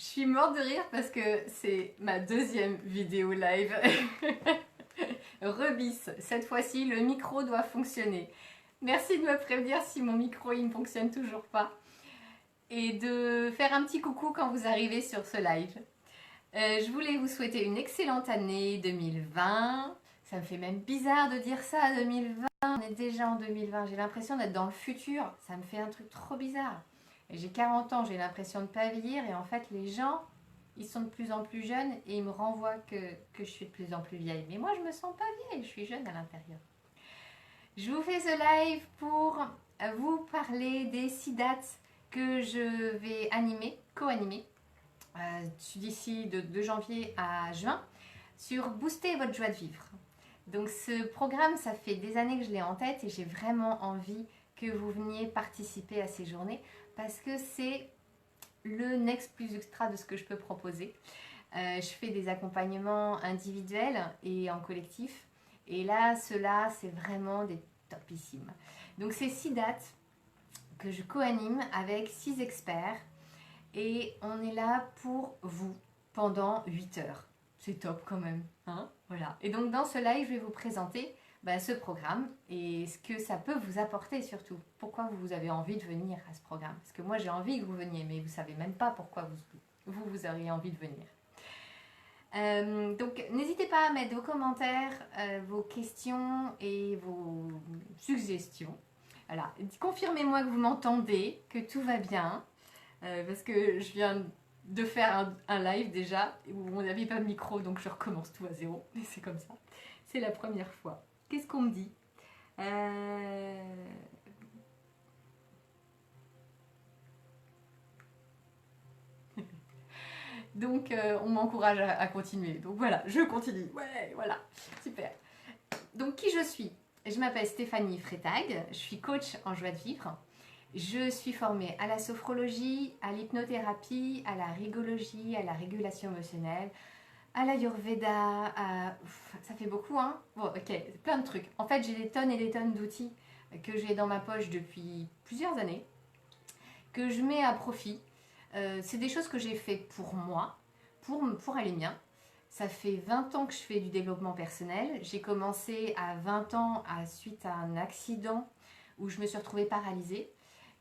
suis morte de rire parce que c'est ma deuxième vidéo live. Rebis, cette fois-ci le micro doit fonctionner. Merci de me prévenir si mon micro il ne fonctionne toujours pas. Et de faire un petit coucou quand vous arrivez sur ce live. Je voulais vous souhaiter une excellente année 2020. Ça me fait même bizarre de dire ça, 2020. On est déjà en 2020. J'ai l'impression d'être dans le futur. Ça me fait un truc trop bizarre. J'ai 40 ans, j'ai l'impression de ne pas vieillir. Et en fait, les gens, ils sont de plus en plus jeunes et ils me renvoient que je suis de plus en plus vieille. Mais moi, je me sens pas vieille. Je suis jeune à l'intérieur. Je vous fais ce live pour vous parler des 6 dates que je vais animer, co-animer, d'ici de janvier à juin, sur booster votre joie de vivre. Donc ce programme, ça fait des années que je l'ai en tête et j'ai vraiment envie que vous veniez participer à ces journées parce que c'est le next plus extra de ce que je peux proposer. Je fais des accompagnements individuels et en collectif. Et là, ceux-là, c'est vraiment des topissimes. Donc c'est 6 dates que je co-anime avec 6 experts. Et on est là pour vous pendant 8 heures. C'est top quand même. Hein, voilà. Et donc dans ce live, je vais vous présenter ce programme et ce que ça peut vous apporter surtout. Pourquoi vous avez envie de venir à ce programme. Parce que moi j'ai envie que vous veniez, mais vous ne savez même pas pourquoi vous auriez envie de venir. Donc n'hésitez pas à mettre vos commentaires, vos questions et vos suggestions. Voilà. Confirmez-moi que vous m'entendez, que tout va bien. Parce que je viens de faire un live déjà où on n'avait pas de micro, donc je recommence tout à zéro. Mais c'est comme ça. C'est la première fois. Qu'est-ce qu'on me dit Donc on m'encourage à continuer. Donc voilà, je continue. Ouais, voilà, super. Donc qui je suis? Je m'appelle Stéphanie Freitag, je suis coach en joie de vivre. Je suis formée à la sophrologie, à l'hypnothérapie, à la rigologie, à la régulation émotionnelle, à l'ayurveda, ça fait beaucoup hein. Bon ok, plein de trucs. En fait j'ai des tonnes et des tonnes d'outils que j'ai dans ma poche depuis plusieurs années, que je mets à profit. C'est des choses que j'ai fait pour moi, pour aller bien. Ça fait 20 ans que je fais du développement personnel. J'ai commencé à 20 ans suite à un accident où je me suis retrouvée paralysée.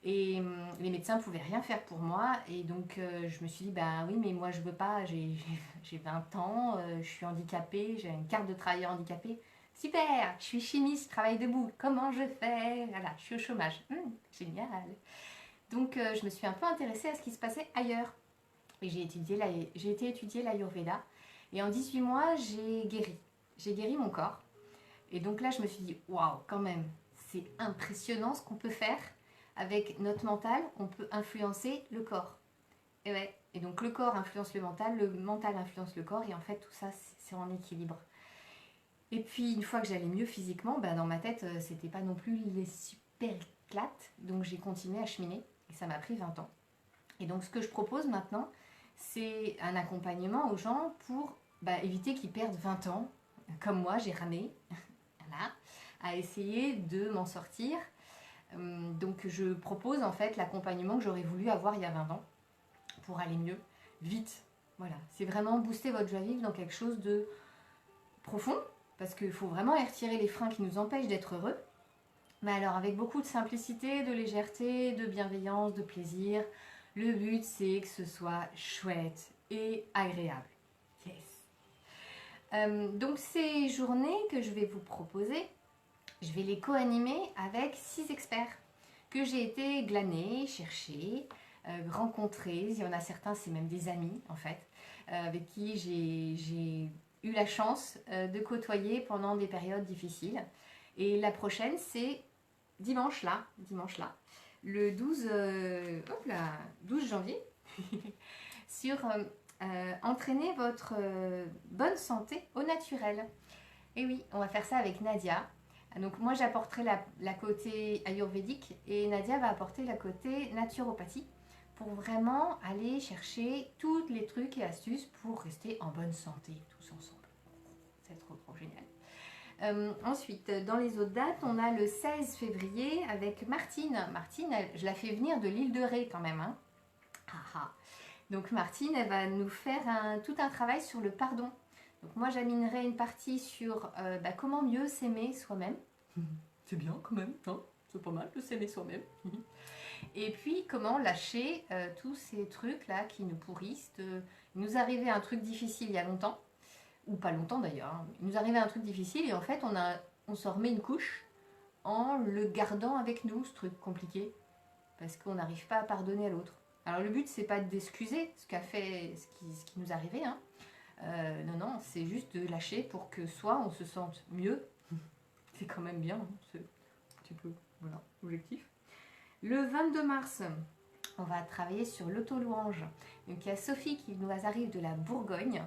Et les médecins ne pouvaient rien faire pour moi. Et donc, je me suis dit, bah oui, mais moi, je veux pas. J'ai 20 ans, je suis handicapée, j'ai une carte de travailleur handicapé. Super, je suis chimiste, je travaille debout. Comment je fais? Voilà, je suis au chômage. Génial. Donc, je me suis un peu intéressée à ce qui se passait ailleurs. Et j'ai été étudier l'Ayurveda. Et en 18 mois, j'ai guéri. J'ai guéri mon corps. Et donc là, je me suis dit, waouh, quand même, c'est impressionnant ce qu'on peut faire. Avec notre mental, on peut influencer le corps. Et ouais. Et donc le corps influence le mental influence le corps, et en fait tout ça c'est en équilibre. Et puis une fois que j'allais mieux physiquement, dans ma tête c'était pas non plus les super éclates, donc j'ai continué à cheminer et ça m'a pris 20 ans. Et donc ce que je propose maintenant, c'est un accompagnement aux gens pour éviter qu'ils perdent 20 ans, comme moi j'ai ramé, voilà, à essayer de m'en sortir. Donc je propose en fait l'accompagnement que j'aurais voulu avoir il y a 20 ans pour aller mieux, vite. Voilà, c'est vraiment booster votre joie de vivre dans quelque chose de profond, parce qu'il faut vraiment aller retirer les freins qui nous empêchent d'être heureux, mais alors avec beaucoup de simplicité, de légèreté, de bienveillance, de plaisir. Le but c'est que ce soit chouette et agréable. Yes. Donc ces journées que je vais vous proposer, je vais les co-animer avec 6 experts que j'ai été glaner, chercher, rencontrer. Il y en a certains, c'est même des amis en fait, avec qui j'ai eu la chance de côtoyer pendant des périodes difficiles. Et la prochaine, c'est dimanche là, le 12 janvier, sur entraîner votre bonne santé au naturel. Et oui, on va faire ça avec Nadia. Donc moi j'apporterai la côté ayurvédique et Nadia va apporter la côté naturopathie pour vraiment aller chercher tous les trucs et astuces pour rester en bonne santé tous ensemble. C'est trop génial. Ensuite, dans les autres dates, on a le 16 février avec Martine. Martine, je la fais venir de l'île de Ré quand même. Hein. Donc Martine, elle va nous faire tout un travail sur le pardon. Donc moi, j'aminerai une partie sur comment mieux s'aimer soi-même. C'est bien quand même, hein, c'est pas mal de s'aimer soi-même. Et puis comment lâcher tous ces trucs-là qui nous pourrissent. Il nous arrivait un truc difficile il y a longtemps, ou pas longtemps d'ailleurs. Hein. Il nous arrivait un truc difficile et en fait, on s'en remet une couche en le gardant avec nous, ce truc compliqué, parce qu'on n'arrive pas à pardonner à l'autre. Alors le but, c'est pas d'excuser ce qui nous arrivait, hein. Non, c'est juste de lâcher pour que soit on se sente mieux, c'est quand même bien, hein, c'est un petit peu, voilà, l'objectif. Le 22 mars, on va travailler sur l'auto-louange. Donc il y a Sophie qui nous arrive de la Bourgogne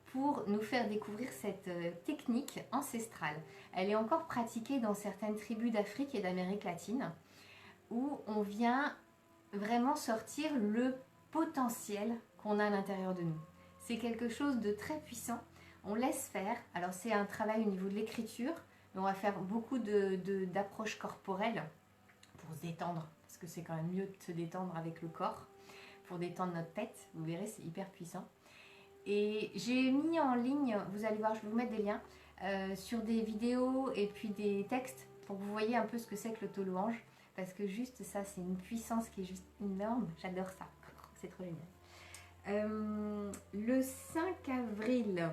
pour nous faire découvrir cette technique ancestrale. Elle est encore pratiquée dans certaines tribus d'Afrique et d'Amérique latine, où on vient vraiment sortir le potentiel qu'on a à l'intérieur de nous. C'est quelque chose de très puissant. On laisse faire. Alors c'est un travail au niveau de l'écriture, mais on va faire beaucoup d'approches corporelles pour se détendre, parce que c'est quand même mieux de se détendre avec le corps, pour détendre notre tête. Vous verrez, c'est hyper puissant. Et j'ai mis en ligne, vous allez voir, je vais vous mettre des liens, sur des vidéos et puis des textes, pour que vous voyez un peu ce que c'est que l'auto-louange. Parce que juste ça, c'est une puissance qui est juste énorme. J'adore ça. C'est trop génial. Le 5 avril,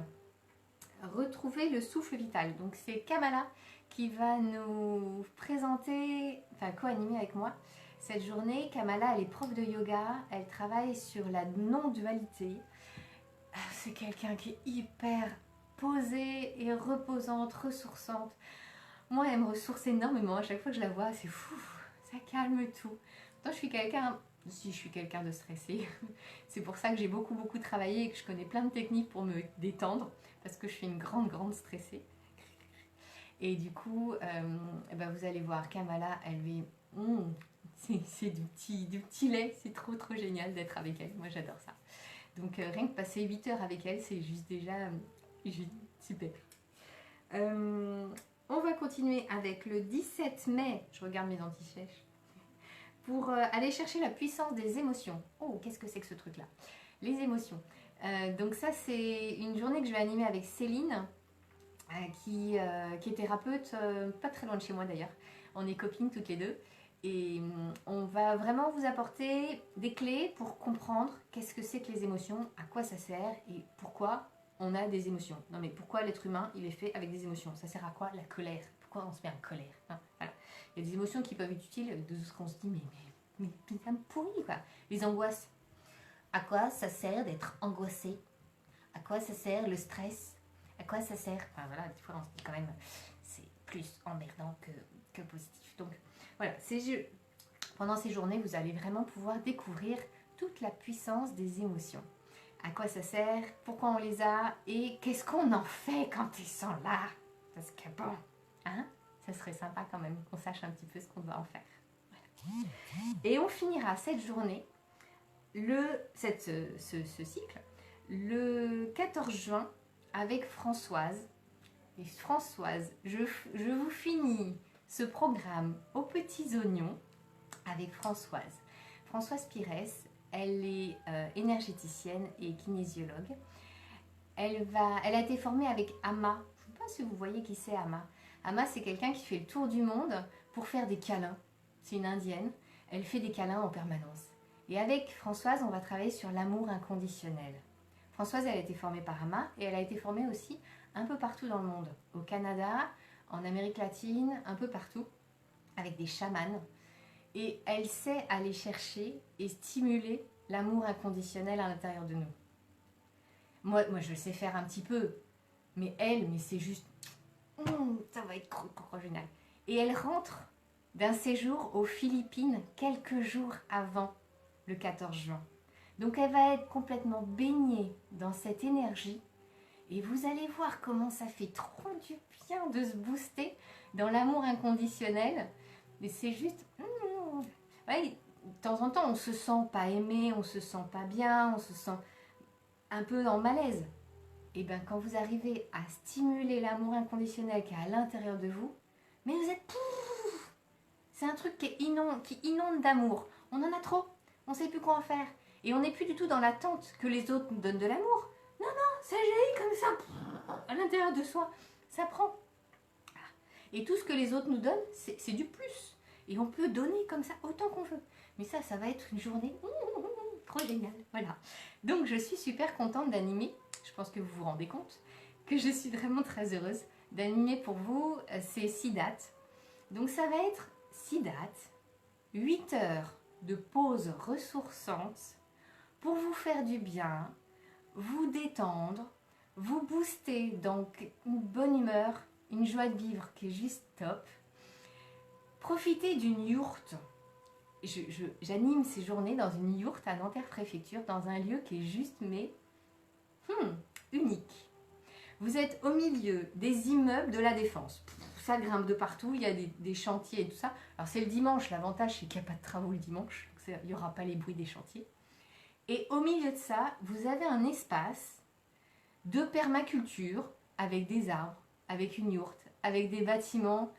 retrouver le souffle vital. Donc c'est Kamala qui va nous présenter, enfin co-animer avec moi cette journée. Kamala, elle est prof de yoga. Elle travaille sur la non-dualité. C'est quelqu'un qui est hyper posée et reposante, ressourçante. Moi, elle me ressource énormément. À chaque fois que je la vois, c'est fou. Ça calme tout. Pourtant, je suis quelqu'un de stressé. C'est pour ça que j'ai beaucoup travaillé et que je connais plein de techniques pour me détendre, parce que je suis une grande stressée. Et du coup, vous allez voir, Kamala, elle est... c'est du petit lait. C'est trop génial d'être avec elle. Moi, j'adore ça. Donc, rien que passer 8 heures avec elle, c'est juste déjà super. On va continuer avec le 17 mai, je regarde mes anti-sèches, pour aller chercher la puissance des émotions. Oh, qu'est-ce que c'est que ce truc-là? Les émotions. Donc ça, c'est une journée que je vais animer avec Céline, qui est thérapeute, pas très loin de chez moi d'ailleurs. On est copines toutes les deux. Et on va vraiment vous apporter des clés pour comprendre qu'est-ce que c'est que les émotions, à quoi ça sert et pourquoi on a des émotions. Non mais pourquoi l'être humain, il est fait avec des émotions? Ça sert à quoi? La colère. Pourquoi on se met en colère, hein? Voilà. Il y a des émotions qui peuvent être utiles, de ce qu'on se dit, mais ça me pourrit quoi. Les angoisses. À quoi ça sert d'être angoissé? À quoi ça sert le stress? À quoi ça sert? Enfin voilà, des fois on se dit quand même, c'est plus emmerdant que positif. Donc voilà, pendant ces journées, vous allez vraiment pouvoir découvrir toute la puissance des émotions. À quoi ça sert, pourquoi on les a et qu'est-ce qu'on en fait quand ils sont là. Parce que bon, hein, ça serait sympa quand même qu'on sache un petit peu ce qu'on doit en faire. Voilà. Et on finira cette journée, ce cycle, le 14 juin avec Françoise. Et Françoise, je vous finis ce programme aux petits oignons avec Françoise. Françoise Pires, elle est énergéticienne et kinésiologue. Elle a été formée avec Amma. Je ne sais pas si vous voyez qui c'est Amma. Amma, c'est quelqu'un qui fait le tour du monde pour faire des câlins. C'est une indienne. Elle fait des câlins en permanence. Et avec Françoise, on va travailler sur l'amour inconditionnel. Françoise, elle a été formée par Amma et elle a été formée aussi un peu partout dans le monde. Au Canada, en Amérique latine, un peu partout, avec des chamans. Et elle sait aller chercher et stimuler l'amour inconditionnel à l'intérieur de nous. Moi, je sais faire un petit peu, mais c'est juste, ça va être trop génial. Et elle rentre d'un séjour aux Philippines quelques jours avant le 14 juin. Donc elle va être complètement baignée dans cette énergie. Et vous allez voir comment ça fait trop du bien de se booster dans l'amour inconditionnel. Mais c'est juste... ouais, de temps en temps, on se sent pas aimé, on se sent pas bien, on se sent un peu en malaise. Et bien, quand vous arrivez à stimuler l'amour inconditionnel qui est à l'intérieur de vous, mais vous êtes... C'est un truc qui inonde d'amour. On en a trop. On ne sait plus quoi en faire. Et on n'est plus du tout dans l'attente que les autres nous donnent de l'amour. Non, non, ça jaillit comme ça, à l'intérieur de soi. Ça prend. Et tout ce que les autres nous donnent, c'est du plus. Et on peut donner comme ça autant qu'on veut. Mais ça va être une journée trop géniale. Voilà. Donc je suis super contente d'animer. Je pense que vous vous rendez compte que je suis vraiment très heureuse d'animer pour vous ces 6 dates. Donc ça va être 6 dates, 8 heures de pause ressourçante pour vous faire du bien, vous détendre, vous booster dans une bonne humeur, une joie de vivre qui est juste top. Profitez d'une yourte. J'anime ces journées dans une yourte à Nanterre Préfecture, dans un lieu qui est juste mais unique. Vous êtes au milieu des immeubles de la Défense. Ça grimpe de partout, il y a des chantiers et tout ça. Alors c'est le dimanche, l'avantage c'est qu'il n'y a pas de travaux le dimanche, donc il n'y aura pas les bruits des chantiers. Et au milieu de ça, vous avez un espace de permaculture avec des arbres, avec une yourte, avec des bâtiments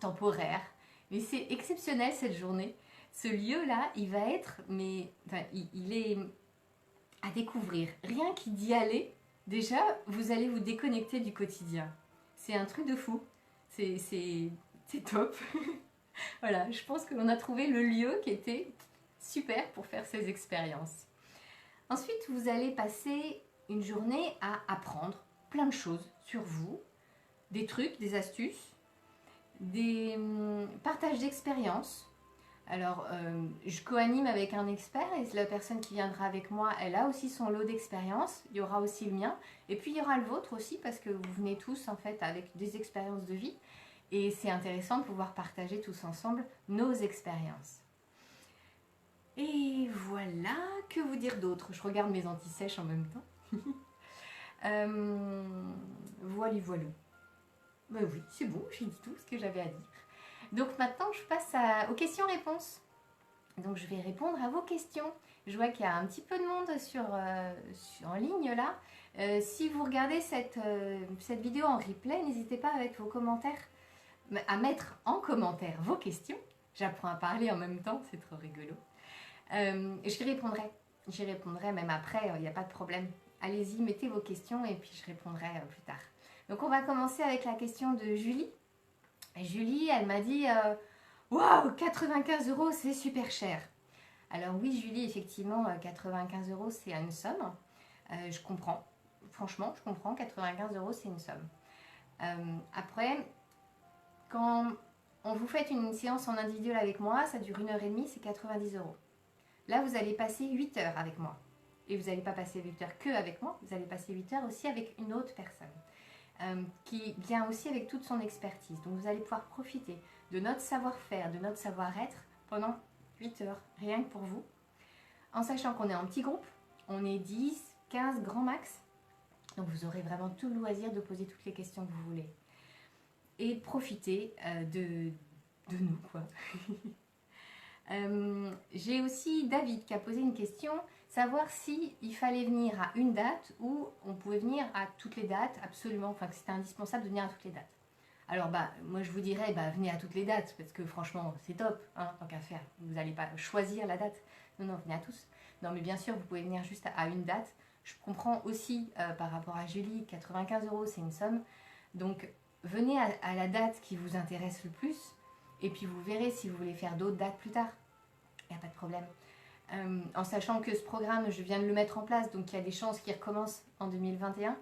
temporaires. Mais c'est exceptionnel cette journée. Ce lieu-là, il va être, il est à découvrir. Rien qu'd'y aller, déjà, vous allez vous déconnecter du quotidien. C'est un truc de fou. C'est top. Voilà, je pense qu'on a trouvé le lieu qui était super pour faire ces expériences. Ensuite, vous allez passer une journée à apprendre plein de choses sur vous, des trucs, des astuces, des partages d'expériences. Alors, je co-anime avec un expert et la personne qui viendra avec moi, elle a aussi son lot d'expériences. Il y aura aussi le mien. Et puis, il y aura le vôtre aussi parce que vous venez tous, en fait, avec des expériences de vie. Et c'est intéressant de pouvoir partager tous ensemble nos expériences. Et voilà, que vous dire d'autre? Je regarde mes anti-sèches en même temps. Voilà. Ben oui, c'est bon, j'ai dit tout ce que j'avais à dire. Donc maintenant, je passe aux questions-réponses. Donc je vais répondre à vos questions. Je vois qu'il y a un petit peu de monde en ligne là. Si vous regardez cette vidéo en replay, n'hésitez pas avec vos commentaires, à mettre en commentaire vos questions. J'apprends à parler en même temps, c'est trop rigolo. J'y répondrai. J'y répondrai même après, il n'y a pas de problème. Allez-y, mettez vos questions et puis je répondrai plus tard. Donc on va commencer avec la question de Julie. Julie, elle m'a dit waouh, 95 €, c'est super cher. Alors oui, Julie, effectivement, 95 € c'est une somme. Je comprends. Franchement, je comprends. 95 € c'est une somme. Après, quand vous faites une séance en individuel avec moi, ça dure 1h30, c'est 90 €. Là, vous allez passer 8 heures avec moi. Et vous n'allez pas passer 8 heures que avec moi, vous allez passer 8 heures aussi avec une autre personne. Qui vient aussi avec toute son expertise. Donc vous allez pouvoir profiter de notre savoir-faire, de notre savoir-être pendant 8 heures, rien que pour vous. En sachant qu'on est en petit groupe, on est 10, 15 grand max. Donc vous aurez vraiment tout le loisir de poser toutes les questions que vous voulez. Et profiter de nous, quoi. J'ai aussi David qui a posé une question, savoir si il fallait venir à une date ou on pouvait venir à toutes les dates, absolument, enfin que c'était indispensable de venir à toutes les dates. Alors moi je vous dirais, venez à toutes les dates, parce que franchement c'est top, hein, tant qu'à faire, vous n'allez pas choisir la date, non, venez à tous. Non mais bien sûr vous pouvez venir juste à une date. Je comprends aussi par rapport à Julie, 95 € c'est une somme, donc venez à la date qui vous intéresse le plus. Et puis vous verrez si vous voulez faire d'autres dates plus tard. Il n'y a pas de problème. En sachant que ce programme, je viens de le mettre en place, donc il y a des chances qu'il recommence en 2021.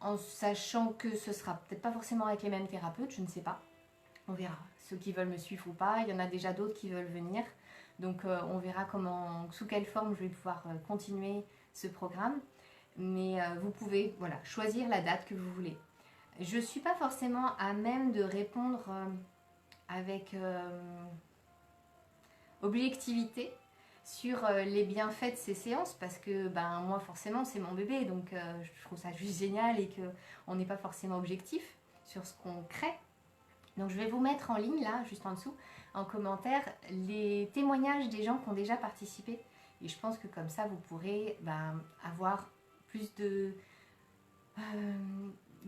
En sachant que ce sera peut-être pas forcément avec les mêmes thérapeutes, je ne sais pas. On verra. Ceux qui veulent me suivre ou pas, il y en a déjà d'autres qui veulent venir. Donc on verra sous quelle forme je vais pouvoir continuer ce programme. Mais vous pouvez choisir la date que vous voulez. Je ne suis pas forcément à même de répondre... avec objectivité sur les bienfaits de ces séances parce que moi forcément c'est mon bébé donc je trouve ça juste génial et qu'on n'est pas forcément objectif sur ce qu'on crée. Donc je vais vous mettre en ligne là juste en dessous en commentaire les témoignages des gens qui ont déjà participé et je pense que comme ça vous pourrez avoir plus de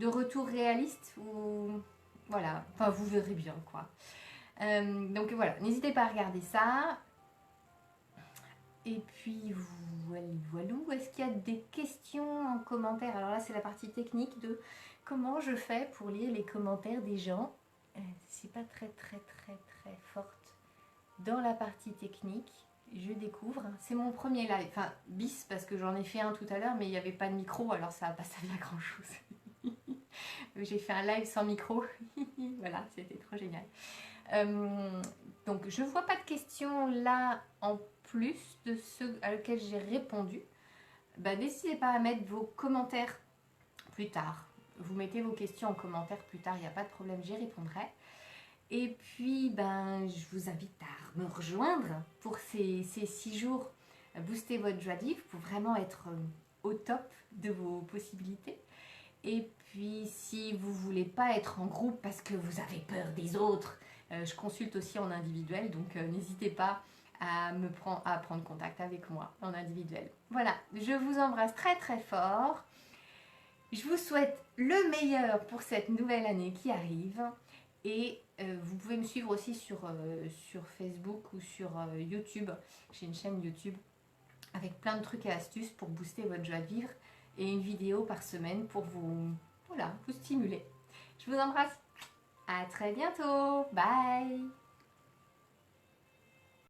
retours réalistes ou voilà, vous verrez bien quoi. Donc voilà, n'hésitez pas à regarder ça. Et puis voilà. Est-ce qu'il y a des questions en commentaire? Alors là, c'est la partie technique de comment je fais pour lire les commentaires des gens. C'est pas très forte dans la partie technique. Je découvre. C'est mon premier live. Enfin, bis parce que j'en ai fait un tout à l'heure, mais il n'y avait pas de micro, alors ça n'a pas servi à grand chose. J'ai fait un live sans micro. Voilà, c'était trop génial. Donc, je ne vois pas de questions là en plus de ceux à lesquels j'ai répondu. N'hésitez pas à mettre vos commentaires plus tard. Vous mettez vos questions en commentaire plus tard, il n'y a pas de problème, j'y répondrai. Et puis, je vous invite à me rejoindre pour ces 6 jours. Booster votre joie de vivre pour vraiment être au top de vos possibilités. Et puis, si vous ne voulez pas être en groupe parce que vous avez peur des autres, je consulte aussi en individuel. Donc, n'hésitez pas à prendre contact avec moi en individuel. Voilà, je vous embrasse très fort. Je vous souhaite le meilleur pour cette nouvelle année qui arrive. Et vous pouvez me suivre aussi sur Facebook ou sur YouTube. J'ai une chaîne YouTube avec plein de trucs et astuces pour booster votre joie de vivre et une vidéo par semaine pour vous stimuler. Je vous embrasse. À très bientôt. Bye.